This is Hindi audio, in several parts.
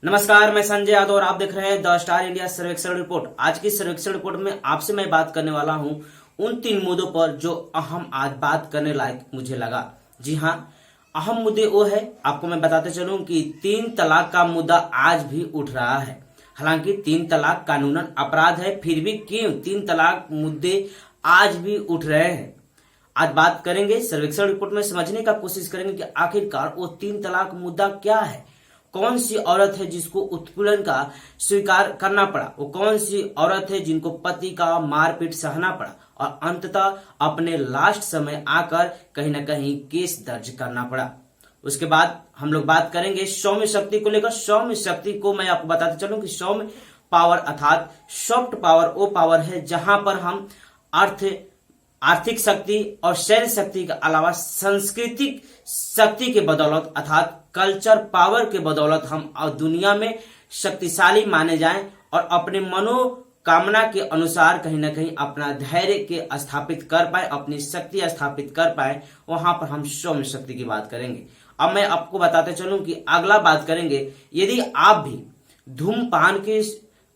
नमस्कार, मैं संजय यादव और आप देख रहे हैं द स्टार इंडिया सर्वेक्षण रिपोर्ट। आज की सर्वेक्षण रिपोर्ट में आपसे मैं बात करने वाला हूं उन 3 मुद्दों पर जो अहम आज बात करने लायक मुझे लगा। जी हां, अहम मुद्दे वो है, आपको मैं बताते चलूं कि 3 तलाक का मुद्दा आज भी उठ रहा है। हालांकि 3 तलाक कानूनन अपराध है, फिर भी क्यों 3 तलाक मुद्दे आज भी उठ रहे हैं। आज बात करेंगे, सर्वेक्षण रिपोर्ट में समझने का कोशिश करेंगे कि आखिरकार वो 3 तलाक मुद्दा क्या है। कौन सी औरत है जिसको उत्पीड़न का स्वीकार करना पड़ा, वो कौन सी औरत है जिनको पति का मारपीट सहना पड़ा और अंततः अपने लास्ट समय आकर कहीं ना कहीं केस दर्ज करना पड़ा। उसके बाद हम लोग बात करेंगे सौम्य शक्ति को लेकर। सौम्य शक्ति को मैं आपको बताते चलूं कि सौम्य पावर अर्थात सॉफ्ट पावर वो पावर है जहां पर हम आर्थिक शक्ति और शरीर शक्ति के अलावा सांस्कृतिक शक्ति के बदौलत अर्थात कल्चर पावर के बदौलत हम दुनिया में शक्तिशाली माने जाएं और अपने मनोकामना के अनुसार कहीं ना कहीं अपना धैर्य के स्थापित कर पाए, अपनी शक्ति स्थापित कर पाए, वहां पर हम सौम्य शक्ति की बात करेंगे। अब मैं आपको बताते चलूं कि अगला बात करेंगे, यदि आप भी धूमपान के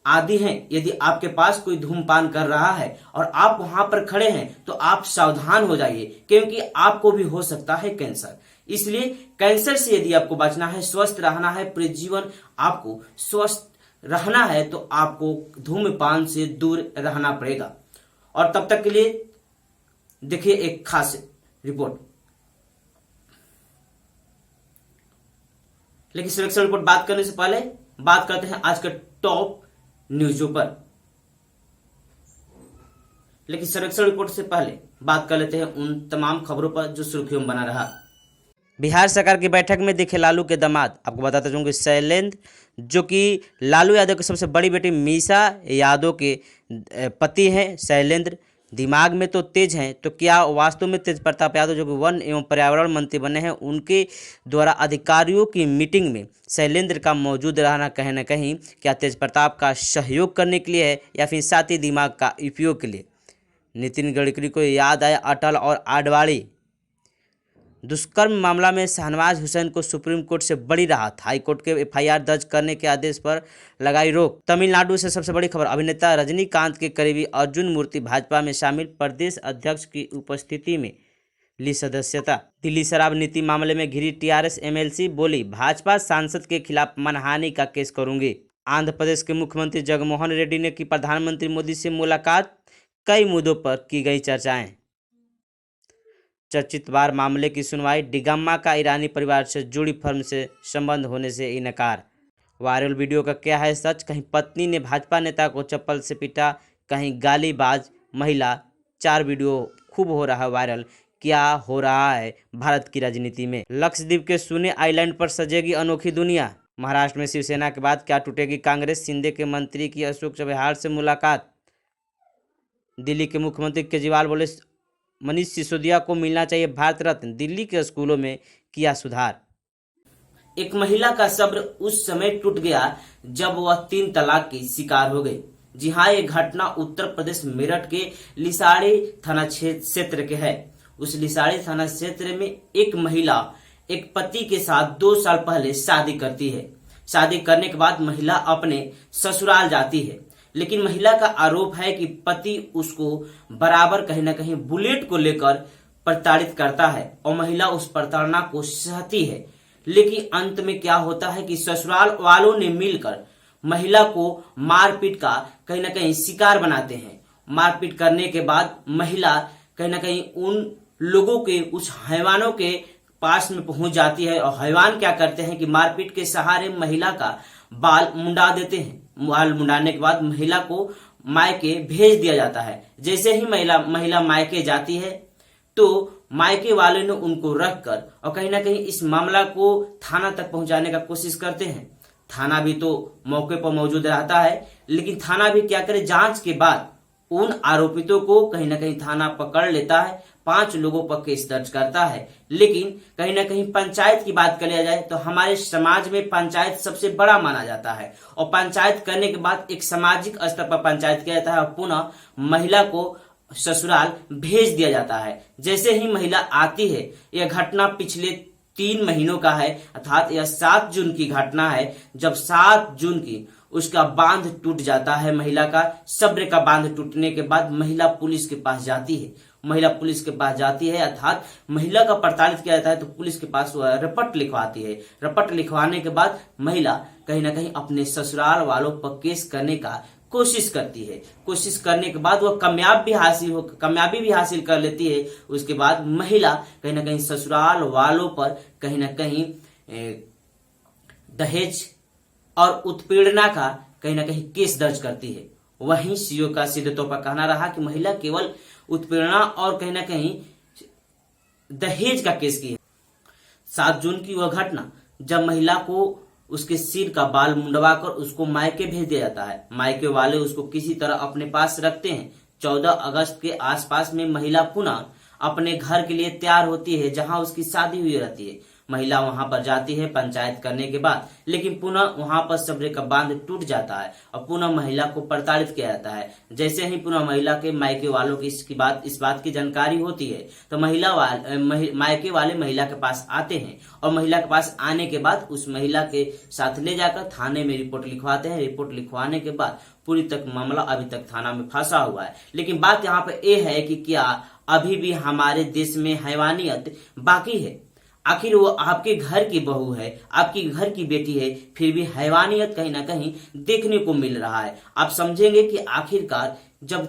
आदि हैं, यदि आपके पास कोई धूमपान कर रहा है और आप वहां पर खड़े हैं तो आप सावधान हो जाइए, क्योंकि आपको भी हो सकता है कैंसर। इसलिए कैंसर से यदि आपको बचना है, स्वस्थ रहना है, पूरे जीवन आपको स्वस्थ रहना है तो आपको धूम्रपान से दूर रहना पड़ेगा। और तब तक के लिए देखिए एक खास रिपोर्ट। लेकिन सर्वेक्षण रिपोर्ट बात करने से पहले बात करते हैं आज के टॉप न्यूज़ों पर। लेकिन सर्वेक्षण रिपोर्ट से पहले बात कर लेते हैं उन तमाम खबरों पर जो सुर्खियों में बना रहा। बिहार सरकार की बैठक में दिखे लालू के दामाद। आपको बताता चलूं कि शैलेंद्र, जो कि लालू यादव की सबसे बड़ी बेटी मीसा यादव के पति हैं, शैलेंद्र दिमाग में तो तेज हैं, तो क्या वास्तव में तेज प्रताप यादव जो कि वन एवं पर्यावरण मंत्री बने हैं, उनके द्वारा अधिकारियों की मीटिंग में शैलेंद्र का मौजूद रहना कहीं ना कहीं क्या तेज प्रताप का सहयोग करने के लिए है या फिर साथी दिमाग का उपयोग के लिए। नितिन गडकरी को याद आया अटल और आडवाणी। दुष्कर्म मामला में शहनवाज हुसैन को सुप्रीम कोर्ट से बड़ी राहत। हाईकोर्ट के एफआईआर दर्ज करने के आदेश पर लगाई रोक। तमिलनाडु से सबसे बड़ी खबर, अभिनेता रजनीकांत के करीबी अर्जुन मूर्ति भाजपा में शामिल, प्रदेश अध्यक्ष की उपस्थिति में ली सदस्यता। दिल्ली शराब नीति मामले में घिरी टीआरएस एमएलसी, बोली भाजपा सांसद के खिलाफ मानहानि का केस करूंगी। आंध्र प्रदेश के मुख्यमंत्री जगनमोहन रेड्डी ने की प्रधानमंत्री मोदी से मुलाकात, कई मुद्दों पर की गई चर्चाएं। चर्चित बार मामले की सुनवाई, डिगम्मा का ईरानी परिवार से जुड़ी फर्म से संबंध होने से इनकार। वायरल वीडियो का क्या है सच, कहीं पत्नी ने भाजपा नेता को चप्पल से पीटा, कहीं गालीबाज महिला। 4 वीडियो खूब हो रहा है वायरल। क्या हो रहा है भारत की राजनीति में। लक्षद्वीप के सुने आइलैंड पर सजेगी अनोखी दुनिया। महाराष्ट्र में शिवसेना के बाद क्या टूटेगी कांग्रेस, शिंदे के मंत्री की अशोक चव्हाण से मुलाकात। दिल्ली के मुख्यमंत्री केजरीवाल बोले मनीष सिसोदिया को मिलना चाहिए भारत रत्न, दिल्ली के स्कूलों में किया सुधार। एक महिला का सब्र उस समय टूट गया जब वह 3 तलाक की शिकार हो गई। जी हाँ, ये घटना उत्तर प्रदेश मेरठ के लिसाड़ी थाना क्षेत्र के है। उस लिसाड़ी थाना क्षेत्र में एक महिला एक पति के साथ 2 साल पहले शादी करती है। शादी करने के बाद महिला अपने ससुराल जाती है, लेकिन महिला का आरोप है कि पति उसको बराबर कहीं ना कहीं बुलेट को लेकर प्रताड़ित करता है और महिला उस प्रताड़ना को सहती है। लेकिन अंत में क्या होता है कि ससुराल वालों ने मिलकर महिला को मारपीट का कहीं ना कहीं शिकार बनाते हैं। मारपीट करने के बाद महिला कहीं ना कहीं उन लोगों के, उस हैवानों के पास में पहुंच जाती है और हैवान क्या करते हैं कि मारपीट के सहारे महिला का बाल मुंडा देते हैं। बाल मुंडाने के बाद महिला को मायके भेज दिया जाता है। जैसे ही महिला मायके जाती है तो मायके वाले ने उनको रखकर और कहीं ना कहीं इस मामला को थाना तक पहुंचाने का कोशिश करते हैं। थाना भी तो मौके पर मौजूद रहता है, लेकिन थाना भी क्या करे, जांच के बाद उन आरोपितों को कहीं ना कहीं थाना पकड़ लेता है, 5 लोगों पर केस दर्ज करता है। लेकिन कहीं ना कहीं पंचायत की बात कर लिया जाए तो हमारे समाज में पंचायत सबसे बड़ा माना जाता है और पंचायत करने के बाद एक सामाजिक स्तर पर पंचायत किया जाता है और पुनः महिला को ससुराल भेज दिया जाता है। जैसे ही महिला आती है, यह घटना पिछले 3 महीनों का है, अर्थात यह 7 जून की घटना है, जब 7 जून की उसका बांध टूट जाता है। महिला का सब्र का बांध टूटने के बाद महिला पुलिस के पास जाती है। महिला पुलिस के पास जाती है, अर्थात महिला का प्रताड़ित किया जाता है तो पुलिस के पास वह रिपोर्ट लिखवाती है। रिपोर्ट लिखवाने के बाद महिला कहीं ना कहीं अपने ससुराल वालों पर केस करने का कोशिश करती है। कोशिश करने के बाद वह कामयाबी भी हासिल कर लेती है। उसके बाद महिला कहीं ना कहीं ससुराल वालों पर कहीं ना कहीं दहेज और उत्पीड़ना का कहीं ना कहीं केस दर्ज करती है। वहीं सीओ का सीधे तौर पर कहना रहा कि महिला केवल उत्पीड़ना और कहीं ना कहीं दहेज का केस की है। 7 जून की वह घटना जब महिला को उसके सिर का बाल मुंडवाकर उसको मायके भेज दिया जाता है। मायके वाले उसको किसी तरह अपने पास रखते हैं। 14 अगस्त के आसपास में महिला पुनः अपने घर के लिए तैयार होती है, जहां उसकी शादी हुई रहती है। महिला वहां पर जाती है पंचायत करने के बाद, लेकिन पुनः वहां पर सब्र का बांध टूट जाता है और पुनः महिला को प्रताड़ित किया जाता है। जैसे ही पुनः महिला के मायके वालों की इस बात की जानकारी होती है तो मायके वाले महिला के पास आते हैं और महिला के पास आने के बाद उस महिला के साथ ले जाकर थाने में रिपोर्ट लिखवाते हैं। रिपोर्ट लिखवाने के बाद पूरी तक मामला अभी तक थाना में फंसा हुआ है। लेकिन बात यहाँ पे यह है कि क्या अभी भी हमारे देश में हैवानियत बाकी है? आखिर वो आपके घर की बहू है, आपकी घर की बेटी है, फिर भी हैवानियत कहीं ना कहीं देखने को मिल रहा है। आप समझेंगे कि आखिरकार जब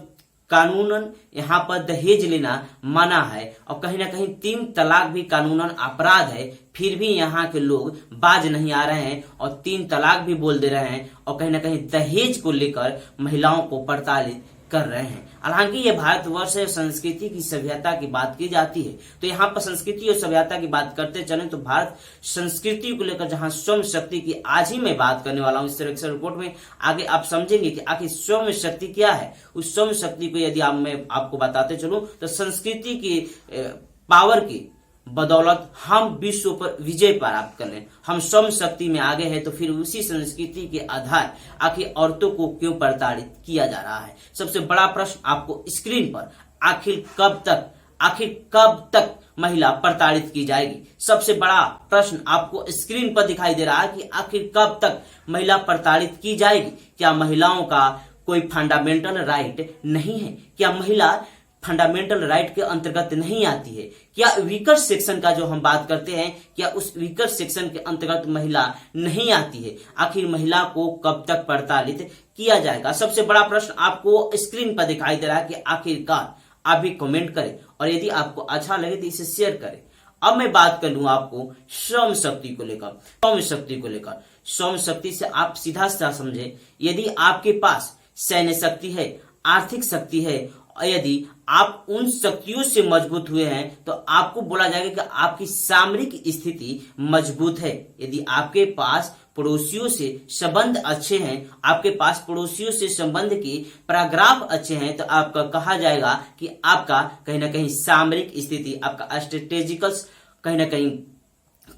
कानूनन यहाँ पर दहेज लेना मना है और कहीं ना कहीं 3 तलाक भी कानूनन अपराध है, फिर भी यहाँ के लोग बाज नहीं आ रहे हैं और 3 तलाक भी बोल दे रहे हैं और कहीं ना कहीं दहेज को लेकर महिलाओं को प्रताड़ित कर रहे हैं। हालांकि ये भारतवर्ष है, संस्कृति की सभ्यता की बात की जाती है तो यहाँ पर संस्कृति और सभ्यता की बात करते चलें तो भारत संस्कृति को लेकर जहां स्वयं शक्ति की आज ही मैं बात करने वाला हूं इस रिपोर्ट में, आगे आप समझेंगे कि आखिर स्वयं शक्ति क्या है। उस स्वयं शक्ति को यदि मैं आपको बताते चलूं तो संस्कृति की पावर की बदौलत हम विश्व पर विजय प्राप्त कर लें, हम स्वयं शक्ति में आगे हैं, तो फिर उसी संस्कृति के आधार आखिर औरतों को क्यों प्रताड़ित किया जा रहा है? सबसे बड़ा प्रश्न आपको स्क्रीन पर आखिर कब तक महिला प्रताड़ित की जाएगी? सबसे बड़ा प्रश्न आपको स्क्रीन पर दिखाई दे रहा है कि आखिर कब तक महिला प्रताड़ित की जाएगी? क्या महिलाओं का कोई फंडामेंटल राइट नहीं है? क्या महिला फंडामेंटल राइट के अंतर्गत नहीं आती है? क्या वीकर सेक्शन का जो हम बात करते हैं, क्या उस वीकर सेक्शन के अंतर्गत महिला नहीं आती है? आखिर महिला को कब तक प्रताड़ित किया जाएगा? सबसे बड़ा प्रश्न आपको स्क्रीन पर दिखाई दे रहा है कि आखिरकार आप भी कमेंट करें और यदि आपको अच्छा लगे तो इसे शेयर करें। अब मैं बात कर लूं आपको श्रम शक्ति को लेकर। श्रम शक्ति से आप सीधा सीधा समझे, यदि आपके पास सैन्य शक्ति है, आर्थिक शक्ति है, यदि आप उन शक्तियों से मजबूत हुए हैं तो आपको बोला जाएगा कि आपकी सामरिक स्थिति मजबूत है। यदि आपके पास पड़ोसियों से संबंध अच्छे हैं, आपके पास पड़ोसियों से संबंध के पैराग्राफ अच्छे हैं, तो आपका कहा जाएगा कि आपका कहीं ना कहीं सामरिक स्थिति, आपका स्ट्रेटेजिकल कहीं ना कहीं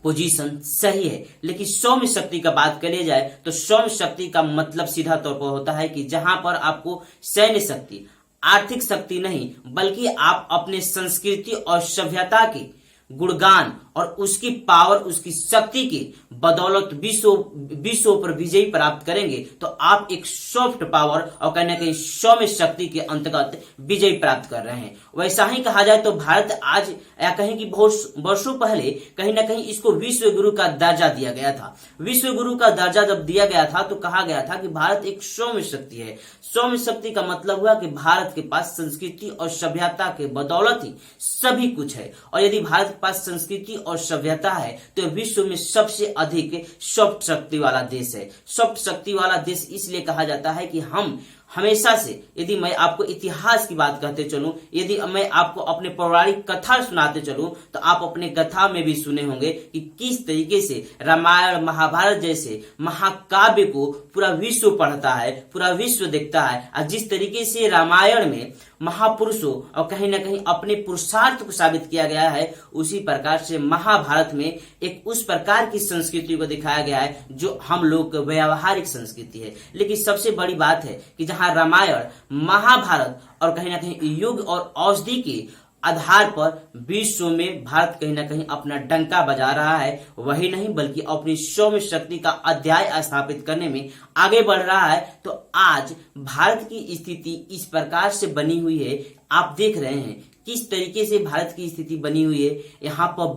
पोजीशन सही है। लेकिन सौम्य शक्ति का बात करी जाए तो सौम्य शक्ति का मतलब सीधा तौर पर होता है कि जहां पर आपको सैन्य शक्ति, आर्थिक शक्ति नहीं, बल्कि आप अपने संस्कृति और सभ्यता की गुणगान और उसकी पावर, उसकी शक्ति की बदौलत विश्व पर विजय प्राप्त करेंगे तो आप एक सॉफ्ट पावर और कहीं ना कहीं सौम्य शक्ति के अंतर्गत विजय प्राप्त कर रहे हैं। वैसा ही कहा जाए तो भारत आज या कहीं कि बहुत वर्षों पहले कहीं ना कहीं इसको विश्व गुरु का दर्जा दिया गया था। विश्व गुरु का दर्जा जब दिया गया था तो कहा गया था कि भारत एक सौम्य शक्ति है। सौम्य शक्ति का मतलब हुआ कि भारत के पास संस्कृति और सभ्यता के बदौलत ही सभी कुछ है, और यदि भारत के पास संस्कृति और सभ्यता है तो विश्व में सबसे अधिक सॉफ्ट शक्ति वाला देश है। सॉफ्ट शक्ति वाला देश इसलिए कहा जाता है कि हम हमेशा से, यदि मैं आपको इतिहास की बात कहते चलूं, यदि मैं आपको अपने पौराणिक कथा सुनाते चलूं तो आप अपने कथा में भी सुने होंगे कि किस तरीके से रामायण महाभारत जैसे महाकाव्य को पूरा विश्व पढ़ता है, पूरा विश्व देखता है। और जिस तरीके से रामायण में महापुरुषों और कहीं ना कहीं अपने पुरुषार्थ को साबित किया गया है, उसी प्रकार से महाभारत में एक उस प्रकार की संस्कृति को दिखाया गया है जो हम लोग व्यावहारिक संस्कृति है। लेकिन सबसे बड़ी बात है कि जहां रामायण, महाभारत और कहीं ना कहीं युग और औषधि की आधार पर विश्व में भारत कहीं ना कहीं अपना डंका बजा रहा है। वही नहीं बल्कि अपनी सौम्य शक्ति का अध्याय स्थापित करने में आगे बढ़ रहा है। तो आज भारत की स्थिति इस प्रकार से बनी हुई है, आप देख रहे हैं किस तरीके से भारत की स्थिति बनी हुई है। यहाँ पर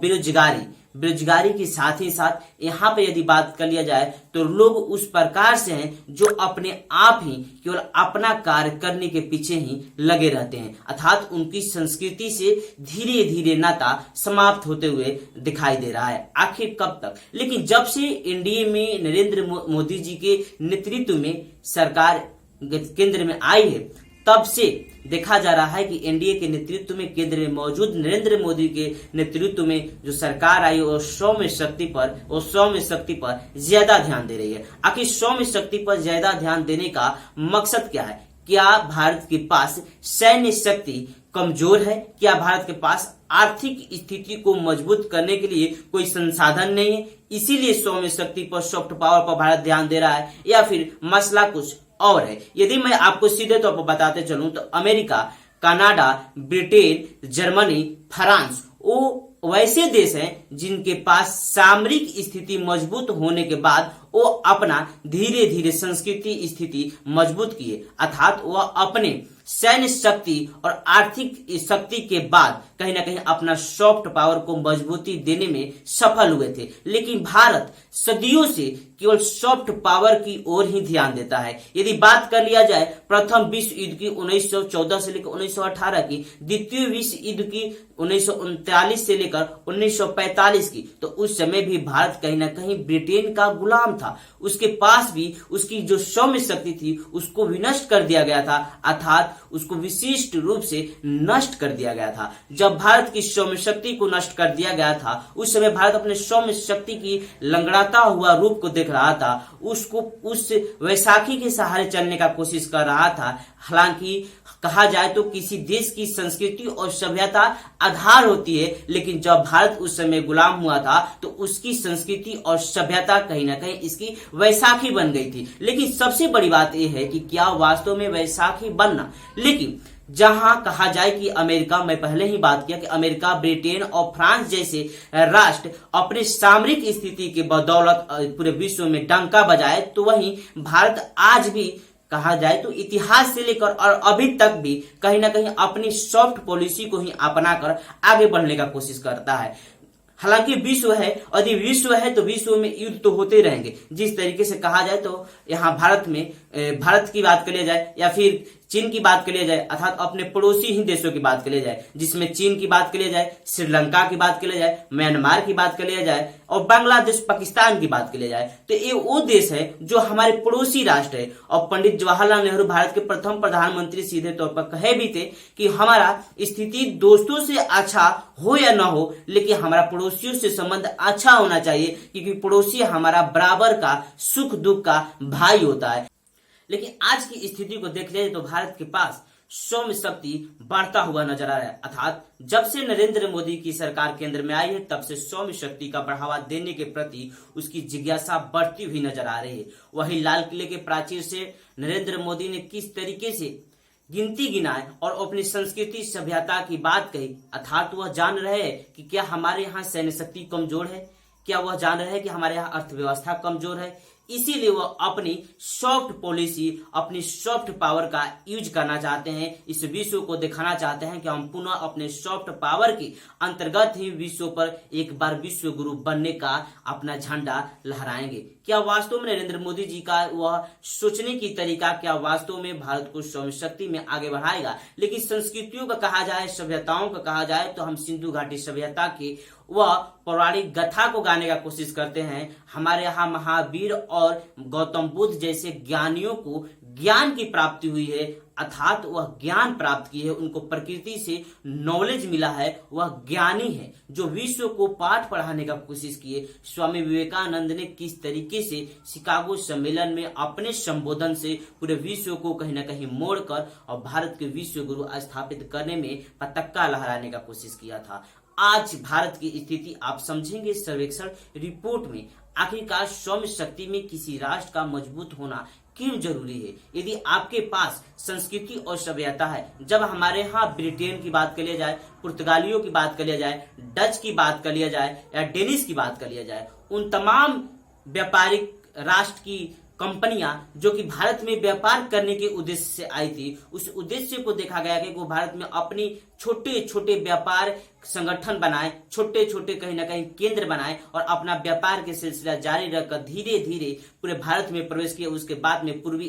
बेरोजगारी के साथ ही साथ यहाँ पे यदि बात कर लिया जाए तो लोग उस प्रकार से हैं जो अपने आप ही केवल अपना कार्य करने के पीछे ही लगे रहते हैं, अर्थात उनकी संस्कृति से धीरे धीरे नाता समाप्त होते हुए दिखाई दे रहा है। आखिर कब तक? लेकिन जब से एनडीए में नरेंद्र मोदी जी के नेतृत्व में सरकार केंद्र में आई है, तब से देखा जा रहा है कि एनडीए के नेतृत्व में केंद्र में मौजूद नरेंद्र मोदी के नेतृत्व में जो सरकार आई वो सौम्य शक्ति पर ज्यादा ध्यान दे रही है। आखिर सौम्य शक्ति पर ज्यादा ध्यान देने का मकसद क्या है? क्या भारत के पास सैन्य शक्ति कमजोर है? क्या भारत के पास आर्थिक स्थिति को मजबूत करने के लिए कोई संसाधन नहीं है, इसीलिए सौम्य शक्ति पर, सॉफ्ट पावर पर भारत ध्यान दे रहा है? या फिर मसला कुछ और है? यदि मैं आपको सीधे तौर पर बताते चलूं तो America, Canada, Britain, Germany, France वो वैसे देश हैं जिनके पास सामरिक स्थिति मजबूत होने के बाद वो अपना धीरे धीरे संस्कृति स्थिति मजबूत किए, अर्थात वह अपने सैन्य शक्ति और आर्थिक शक्ति के बाद कहीं ना कहीं अपना सॉफ्ट पावर को मजबूती देने में सफल हुए थे। लेकिन भारत सदियों से केवल सॉफ्ट पावर की ओर ही ध्यान देता है। यदि बात कर लिया जाए प्रथम विश्व युद्ध की 1914 से लेकर 1918 की, द्वितीय विश्व युद्ध की 1939 से लेकर 1945 की, तो उस समय भी भारत कहीं ना कहीं ब्रिटेन का गुलाम था। उसके पास भी उसकी जो सौम्य शक्ति थी उसको भी नष्ट कर दिया गया था, अर्थात उसको विशिष्ट रूप से नष्ट कर दिया गया था। जब भारत की सौम्य शक्ति को नष्ट कर दिया गया था उस समय भारत अपने सौम्य शक्ति की लंगड़ाता हुआ रूप को देख रहा था, उसको उस वैसाखी के सहारे चलने का कोशिश कर रहा था। हालांकि कहा जाए तो किसी देश की संस्कृति और सभ्यता आधार होती है, लेकिन जब भारत उस समय गुलाम हुआ था तो उसकी संस्कृति और सभ्यता कहीं ना कहीं इसकी वैसाखी बन गई थी। लेकिन सबसे बड़ी बात यह है कि क्या वास्तव में वैसाखी बनना, लेकिन जहां कहा जाए कि अमेरिका, मैं पहले ही बात किया कि अमेरिका, ब्रिटेन और फ्रांस जैसे राष्ट्र अपने सामरिक स्थिति के बदौलत पूरे विश्व में डंका बजाए, तो वहीं भारत आज भी कहा जाए तो इतिहास से लेकर और अभी तक भी कहीं ना कहीं अपनी सॉफ्ट पॉलिसी को ही अपनाकर आगे बढ़ने का कोशिश करता है। हालांकि विश्व है, यदि विश्व है तो विश्व में युद्ध तो होते रहेंगे। जिस तरीके से कहा जाए तो यहाँ भारत की बात कर लिया जाए या फिर चीन की बात कर लिया जाए, अर्थात अपने पड़ोसी ही देशों की बात कर लिया जाए, जिसमें चीन की बात कर लिया जाए, श्रीलंका की बात कर लिया जाए, म्यांमार की बात कर लिया जाए और बांग्लादेश, पाकिस्तान की बात कर लिया जाए, तो ये वो देश है जो हमारे पड़ोसी राष्ट्र है। और पंडित जवाहरलाल नेहरू भारत के प्रथम प्रधानमंत्री सीधे तौर पर कहे भी थे कि हमारा स्थिति दोस्तों से अच्छा हो या ना हो, लेकिन हमारा पड़ोसियों से संबंध अच्छा होना चाहिए, क्योंकि पड़ोसी हमारा बराबर का सुख दुख का भाई होता है। लेकिन आज की स्थिति को देख ले तो भारत के पास सौम्य शक्ति बढ़ता हुआ नजर आ रहा है, अर्थात जब से नरेंद्र मोदी की सरकार केंद्र में आई है तब से सौम्य शक्ति का बढ़ावा देने के प्रति उसकी जिज्ञासा बढ़ती हुई नजर आ रही है। वही लाल किले के प्राचीर से नरेंद्र मोदी ने किस तरीके से गिनती गिनाए और अपनी संस्कृति सभ्यता की बात कही, अर्थात वह जान रहे हैं कि क्या हमारे यहाँ सैन्य शक्ति कमजोर है, क्या वह जान रहे हैं कि हमारे यहाँ अर्थव्यवस्था कमजोर है, इसीलिए वह अपनी सॉफ्ट पॉलिसी, अपनी सॉफ्ट पावर का यूज करना चाहते हैं। इस विश्व को दिखाना चाहते हैं कि हम पुनः अपने सॉफ्ट पावर के अंतर्गत ही विश्व पर एक बार विश्व गुरु बनने का अपना झंडा लहराएंगे। क्या वास्तव में नरेंद्र मोदी जी का वह सोचने की तरीका क्या वास्तव में भारत को सौम्य शक्ति में आगे बढ़ाएगा? लेकिन संस्कृतियों का कहा जाए, सभ्यताओं का कहा जाए तो हम सिंधु घाटी सभ्यता के वह पौराणिक गाथा को गाने का कोशिश करते हैं। हमारे यहाँ महावीर और गौतम बुद्ध जैसे ज्ञानियों को ज्ञान की प्राप्ति हुई है, अर्थात वह ज्ञान प्राप्त की है, उनको प्रकृति से नॉलेज मिला है, वह ज्ञानी है जो विश्व को पाठ पढ़ाने का कोशिश किए। स्वामी विवेकानंद ने किस तरीके से शिकागो सम्मेलन में अपने संबोधन से पूरे विश्व को कहीं ना कहीं मोड़कर और भारत के विश्व गुरु स्थापित करने में पताका लहराने का कोशिश किया था। आज भारत की स्थिति आप समझेंगे इस सर्वेक्षण रिपोर्ट में। आखिरकार सौम्य शक्ति में किसी राष्ट्र का मजबूत होना क्यों जरूरी है? यदि आपके पास संस्कृति और सभ्यता है, जब हमारे यहाँ ब्रिटेन की बात कर लिया जाए, पुर्तगालियों की बात कर लिया जाए, डच की बात कर लिया जाए या डेनिश की बात कर लिया जाए, उन तमाम व्यापारिक राष्ट्र की कंपनियां जो कि भारत में व्यापार करने के उद्देश्य से आई थी, उस उद्देश्य को देखा गया कि वो भारत में अपनी छोटे छोटे व्यापार संगठन बनाए, छोटे छोटे कहीं ना कहीं केंद्र बनाए और अपना व्यापार के सिलसिला जारी रखकर धीरे धीरे पूरे भारत में प्रवेश किया। उसके बाद में पूर्वी